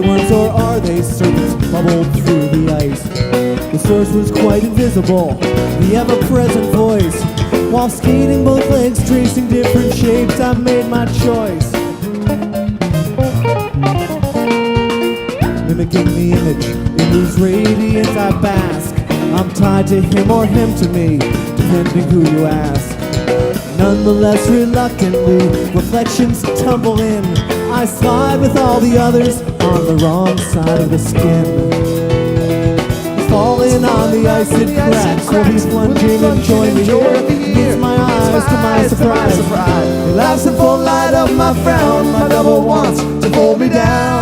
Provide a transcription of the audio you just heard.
they worms or are they serpents bubbled through the ice? The source was quite invisible, the ever-present voice. While skating both legs, tracing different shapes, I made my choice. Mimicking the image in whose radiance I bask. I'm tied to him or him to me, depending who you ask. Nonetheless, reluctantly, reflections tumble in. I slide with all the others on the wrong side of the skin. Falling on the ice, it cracks. While he's plunging and join me here. Meets my eyes to my surprise. He laughs in full light of my frown. My double wants to pull me down.